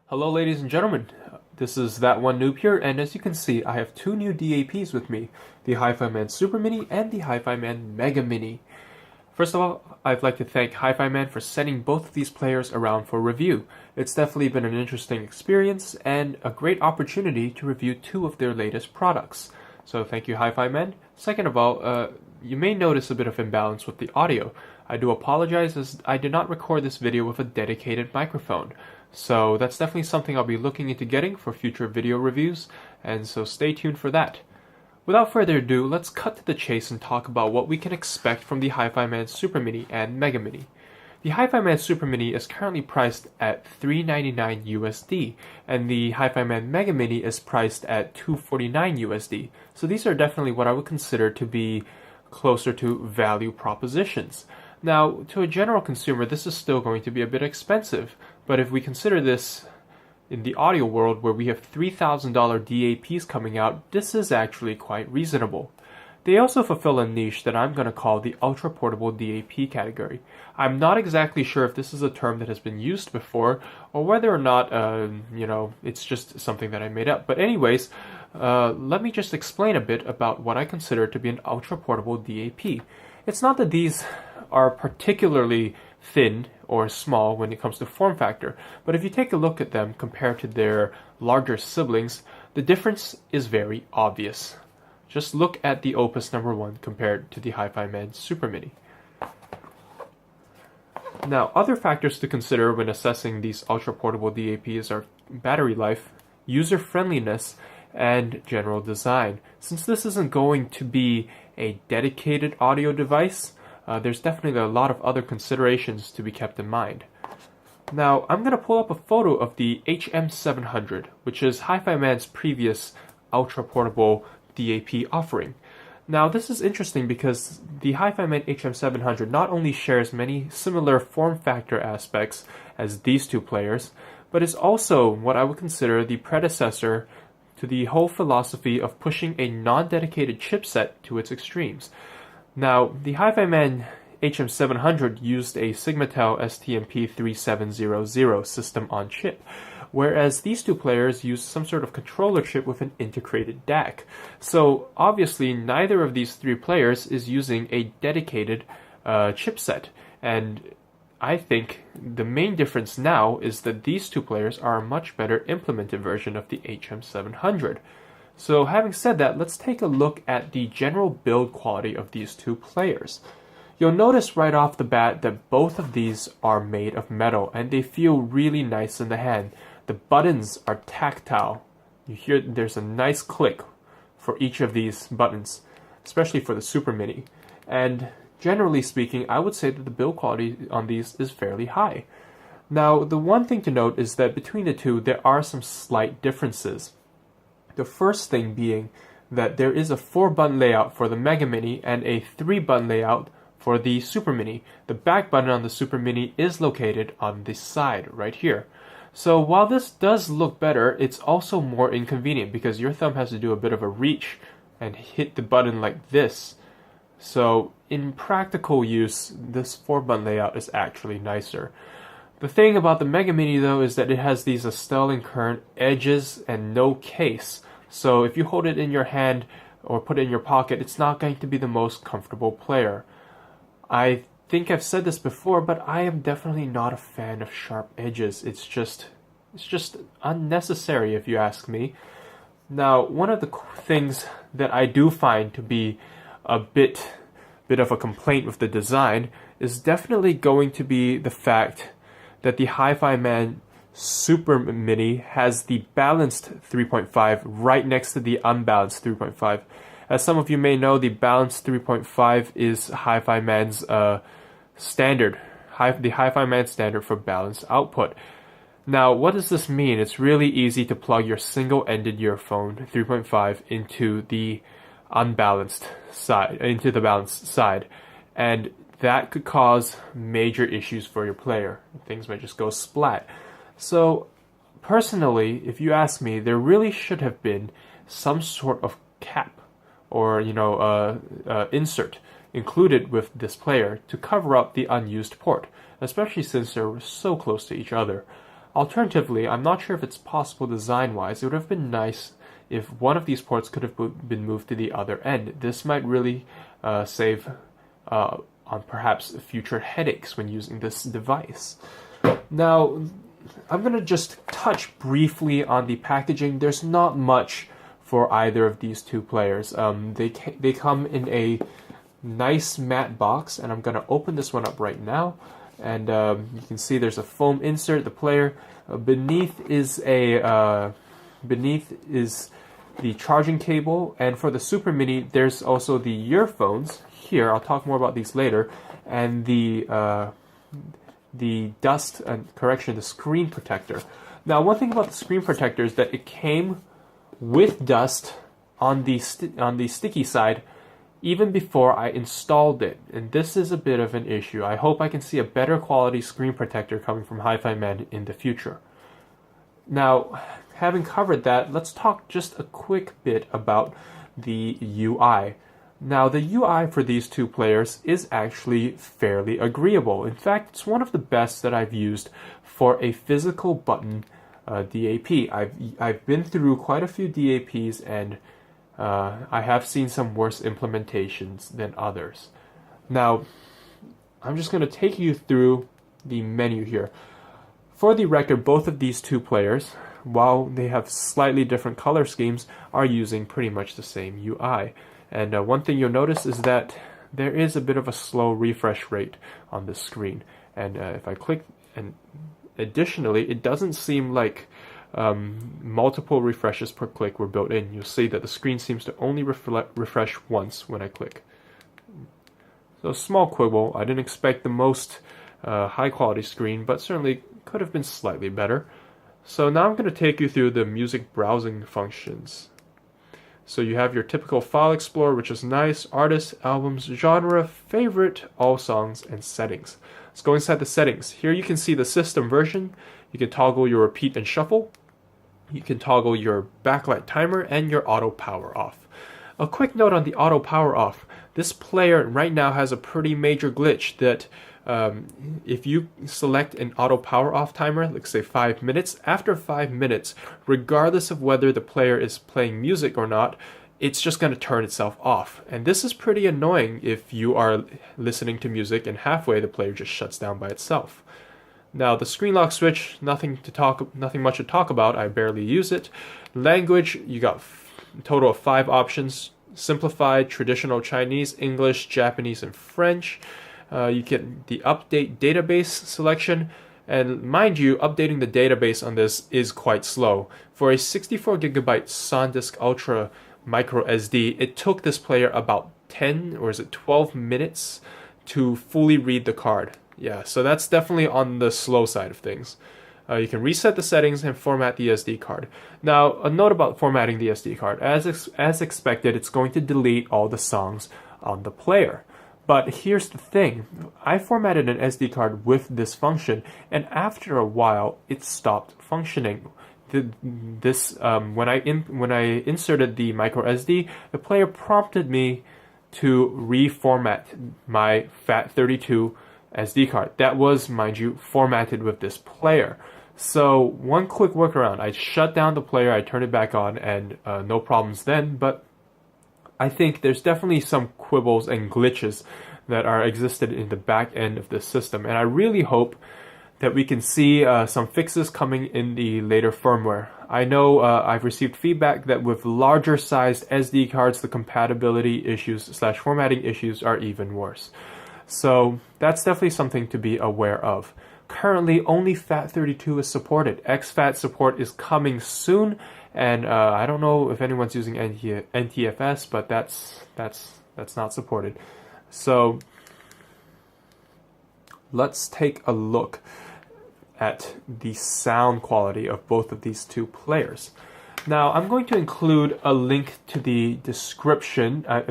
Hello ladies and gentlemen, this is That One Noob here, and as you can see I have two new DAPs with me, the Hifiman Supermini and the Hifiman Megamini. First of all, I'd like to thank Hifiman for sending both of these players around for review. It's definitely been an interesting experience and a great opportunity to review two of their latest products. So thank you Hifiman. Second of all, you may notice a bit of imbalance with the audio. I do apologize as I did not record this video with a dedicated microphone. So that's definitely something I'll be looking into getting for future video reviews, and so stay tuned for that. Without further ado, let's cut to the chase and talk about what we can expect from the Hifiman Supermini and Megamini. The Hifiman Supermini is currently priced at $399 USD, and the Hifiman Megamini is priced at $249 USD. So these are definitely what I would consider to be closer to value propositions. Now, to a general consumer, this is still going to be a bit expensive, but if we consider this in the audio world where we have $3,000 DAPs coming out, this is actually quite reasonable. They also fulfill a niche that I'm going to call the ultra portable DAP category. I'm not exactly sure if this is a term that has been used before or whether or not, it's just something that I made up. But anyways, let me just explain a bit about what I consider to be an ultra portable DAP. It's not that these are particularly thin or small when it comes to form factor, but if you take a look at them compared to their larger siblings, the difference is very obvious. Just look at the Opus number 1 compared to the Hifiman Supermini. Now, other factors to consider when assessing these ultra-portable DAPs are battery life, user-friendliness, and general design. Since this isn't going to be a dedicated audio device, there's definitely a lot of other considerations to be kept in mind. Now, I'm going to pull up a photo of the HM700, which is Hifiman's previous ultra-portable DAP offering. Now, this is interesting because the Hifiman HM700 not only shares many similar form factor aspects as these two players, but is also what I would consider the predecessor to the whole philosophy of pushing a non-dedicated chipset to its extremes. Now, the Hifiman HM700 used a Sigmatel STMP3700 system on chip, whereas these two players used some sort of controller chip with an integrated DAC. So obviously neither of these three players is using a dedicated chipset, and I think the main difference now is that these two players are a much better implemented version of the HM700. So having said that, let's take a look at the general build quality of these two players. You'll notice right off the bat that both of these are made of metal and they feel really nice in the hand. The buttons are tactile. You hear there's a nice click for each of these buttons, especially for the Supermini. And generally speaking, I would say that the build quality on these is fairly high. Now, the one thing to note is that between the two, there are some slight differences. The first thing being that there is a 4-button layout for the Megamini and a 3-button layout for the Supermini. The back button on the Supermini is located on this side right here. So while this does look better, it's also more inconvenient because your thumb has to do a bit of a reach and hit the button like this. So in practical use, this 4-button layout is actually nicer. The thing about the Megamini though is that it has these Estelle and Kern edges and no case. So if you hold it in your hand or put it in your pocket, it's not going to be the most comfortable player. I think I've said this before, but I am definitely not a fan of sharp edges. It's just unnecessary if you ask me. Now, one of the things that I do find to be a bit of a complaint with the design is definitely going to be the fact that the Hifiman Supermini has the balanced 3.5 right next to the unbalanced 3.5. As some of you may know, the balanced 3.5 is Hifiman's standard, the Hifiman standard for balanced output. Now, what does this mean? It's really easy to plug your single-ended earphone 3.5 into the unbalanced side, into the balanced side, and that could cause major issues for your player. Things might just go splat. So, personally, if you ask me, there really should have been some sort of cap or, insert included with this player to cover up the unused port, especially since they're so close to each other. Alternatively, I'm not sure if it's possible design-wise. It would have been nice if one of these ports could have been moved to the other end. This might really save on perhaps future headaches when using this device. Now, I'm going to just touch briefly on the packaging. There's not much for either of these two players. They come in a nice matte box, and I'm going to open this one up right now. And you can see there's a foam insert, the player. Beneath is the charging cable, and for the Super Mini, there's also the earphones. Here, I'll talk more about these later, and the screen protector. Now, one thing about the screen protector is that it came with dust on the sticky side even before I installed it, and this is a bit of an issue. I hope I can see a better quality screen protector coming from Hifiman in the future. Now, having covered that, let's talk just a quick bit about the UI. Now, the UI for these two players is actually fairly agreeable. In fact, it's one of the best that I've used for a physical button DAP. I've been through quite a few DAPs, and I have seen some worse implementations than others. Now, I'm just going to take you through the menu here. For the record, both of these two players, while they have slightly different color schemes, are using pretty much the same UI. And one thing you'll notice is that there is a bit of a slow refresh rate on the screen. And if I click, and additionally, it doesn't seem like multiple refreshes per click were built in. You'll see that the screen seems to only refresh once when I click. So small quibble. I didn't expect the most high quality screen, but certainly could have been slightly better. So now I'm going to take you through the music browsing functions. So you have your typical file explorer, which is nice, artists, albums, genre, favorite, all songs, and settings. Let's go inside the settings. Here you can see the system version. You can toggle your repeat and shuffle. You can toggle your backlight timer and your auto power off. A quick note on the auto power off. This player right now has a pretty major glitch that if you select an auto power off timer, like say 5 minutes, after 5 minutes, regardless of whether the player is playing music or not, it's just going to turn itself off. And this is pretty annoying if you are listening to music and halfway the player just shuts down by itself. Now the screen lock switch, nothing much to talk about. I barely use it. Language, you got a total of 5 options: simplified, traditional Chinese, English, Japanese, and French. You get the update database selection, and mind you, updating the database on this is quite slow. For a 64 gigabyte SanDisk Ultra micro SD, it took this player about 10 or is it 12 minutes to fully read the card. Yeah, so that's definitely on the slow side of things. You can reset the settings and format the SD card. Now, a note about formatting the SD card. As expected, it's going to delete all the songs on the player. But here's the thing. I formatted an SD card with this function, and after a while, it stopped functioning. When I inserted the micro SD, the player prompted me to reformat my FAT32 SD card. That was, mind you, formatted with this player. So one quick workaround: I shut down the player, I turned it back on, and no problems then. But I think there's definitely some quibbles and glitches that are existed in the back end of the system, and I really hope that we can see some fixes coming in the later firmware. I know I've received feedback that with larger sized SD cards, the compatibility issues / formatting issues are even worse. So that's definitely something to be aware of. Currently, only FAT32 is supported. exFAT support is coming soon, and I don't know if anyone's using NTFS, but that's not supported. So let's take a look at the sound quality of both of these two players. Now, I'm going to include a link to the description, a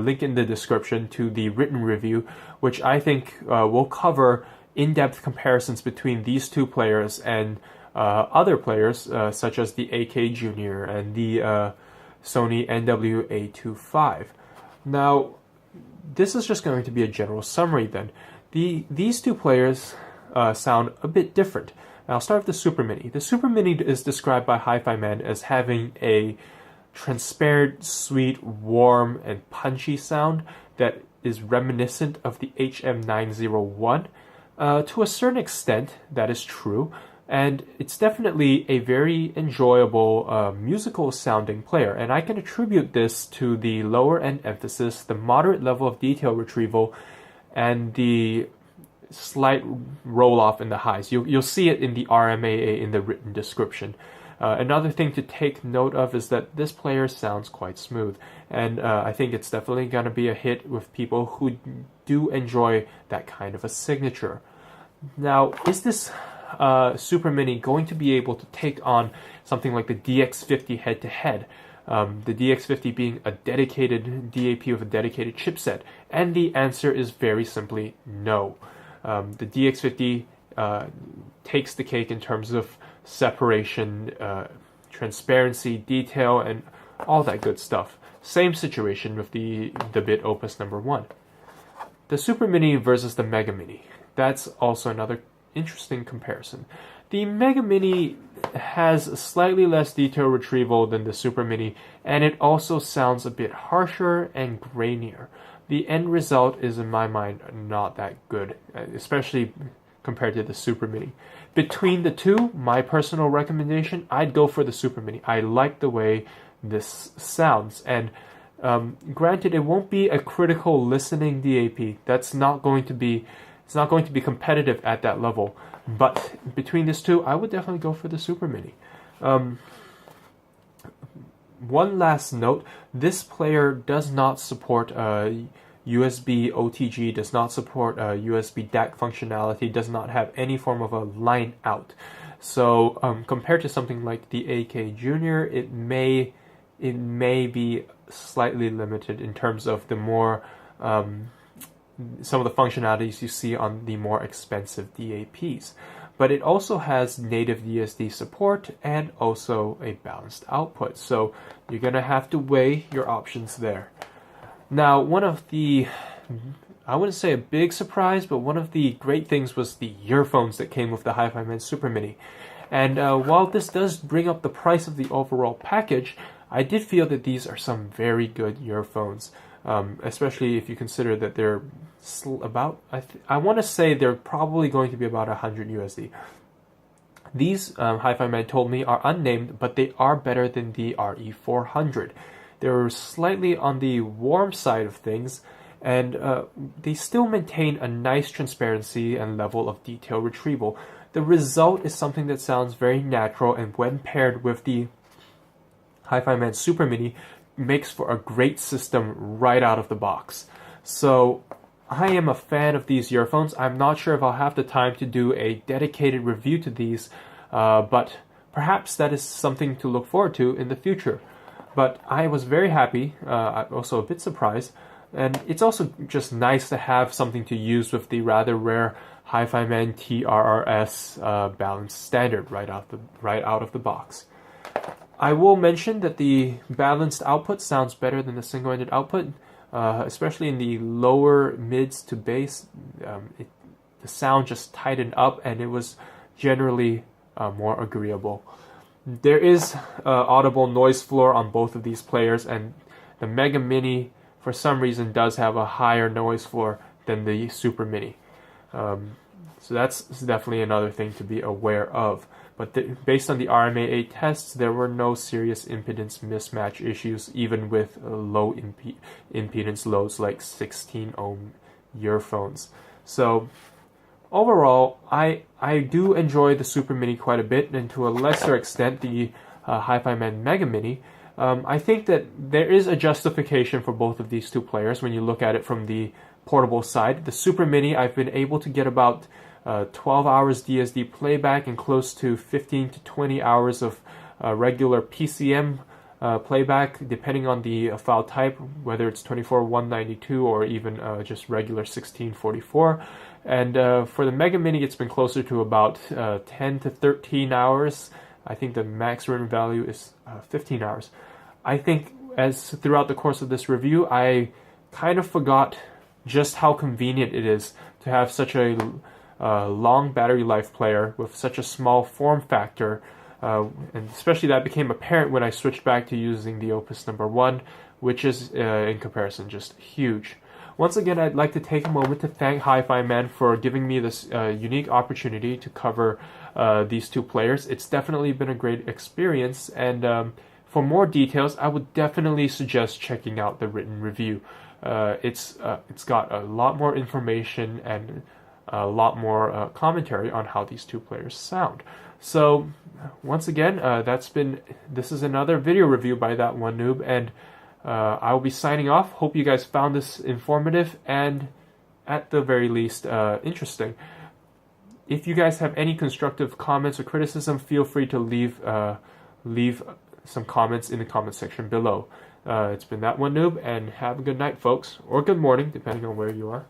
link in the description to the written review, which I think will cover in-depth comparisons between these two players and other players, such as the AK Junior and the Sony NWA25. Now, this is just going to be a general summary then. These two players sound a bit different. I'll start with the Supermini. The Supermini is described by Hifiman as having a transparent, sweet, warm, and punchy sound that is reminiscent of the HM901. To a certain extent, that is true, and it's definitely a very enjoyable musical sounding player, and I can attribute this to the lower end emphasis, the moderate level of detail retrieval, and the slight roll off in the highs. You'll see it in the RMAA in the written description. Another thing to take note of is that this player sounds quite smooth, and I think it's definitely going to be a hit with people who do enjoy that kind of a signature. Now, is this Supermini going to be able to take on something like the DX50 head-to-head? The DX50 being a dedicated DAP with a dedicated chipset? And the answer is very simply no. The DX50 takes the cake in terms of separation, transparency, detail, and all that good stuff. Same situation with the bit Opus number 1. The Supermini versus the Megamini. That's also another interesting comparison. The Megamini has slightly less detail retrieval than the Supermini, and it also sounds a bit harsher and grainier. The end result is, in my mind, not that good, especially compared to the Supermini. Between the two, my personal recommendation, I'd go for the Supermini. I like the way this sounds, and granted, it won't be a critical listening DAP. It's not going to be competitive at that level. But between these two, I would definitely go for the Supermini. One last note: this player does not support USB OTG, does not support USB DAC functionality, does not have any form of a line out. So compared to something like the AK Junior, it may be slightly limited in terms of the more some of the functionalities you see on the more expensive DAPs. But it also has native DSD support and also a balanced output. So you're going to have to weigh your options there. Now, one of the, I wouldn't say a big surprise, but one of the great things was the earphones that came with the Hifiman Supermini. And while this does bring up the price of the overall package, I did feel that these are some very good earphones, especially if you consider that they're about, I want to say they're probably going to be about 100 USD. These, Hifiman told me, are unnamed, but they are better than the RE400. They're slightly on the warm side of things, and they still maintain a nice transparency and level of detail retrieval. The result is something that sounds very natural, and when paired with the Hifiman Supermini, makes for a great system right out of the box. So I am a fan of these earphones. I'm not sure if I'll have the time to do a dedicated review to these, but perhaps that is something to look forward to in the future. But I was very happy, I'm also a bit surprised, and it's also just nice to have something to use with the rather rare Hifiman TRRS balanced standard right out of the box. I will mention that the balanced output sounds better than the single-ended output, especially in the lower mids to bass. The sound just tightened up, and it was generally more agreeable. There is audible noise floor on both of these players, and the Megamini, for some reason, does have a higher noise floor than the Supermini. So that's definitely another thing to be aware of. But based on the RMAA tests, there were no serious impedance mismatch issues, even with low impedance loads like 16 ohm earphones. So overall, I do enjoy the Supermini quite a bit, and to a lesser extent the Hifiman Megamini. I think that there is a justification for both of these two players when you look at it from the portable side. The Supermini, I've been able to get about 12 hours DSD playback and close to 15 to 20 hours of regular PCM playback, depending on the file type, whether it's 24.192 or even just regular 1644. And for the Megamini, it's been closer to about 10 to 13 hours. I think the max written value is 15 hours. I think as throughout the course of this review, I kind of forgot just how convenient it is to have such a long battery life player with such a small form factor, and especially that became apparent when I switched back to using the Opus number 1, which is in comparison just huge. Once again, I'd like to take a moment to thank Hifiman for giving me this unique opportunity to cover these two players. It's definitely been a great experience, and for more details, I would definitely suggest checking out the written review. It's got a lot more information and a lot more commentary on how these two players sound. So once again, this is another video review by That One Noob, and I will be signing off. Hope you guys found this informative and at the very least interesting. If you guys have any constructive comments or criticism, feel free to leave some comments in the comment section below. It's been That One Noob, and have a good night, folks, or good morning, depending on where you are.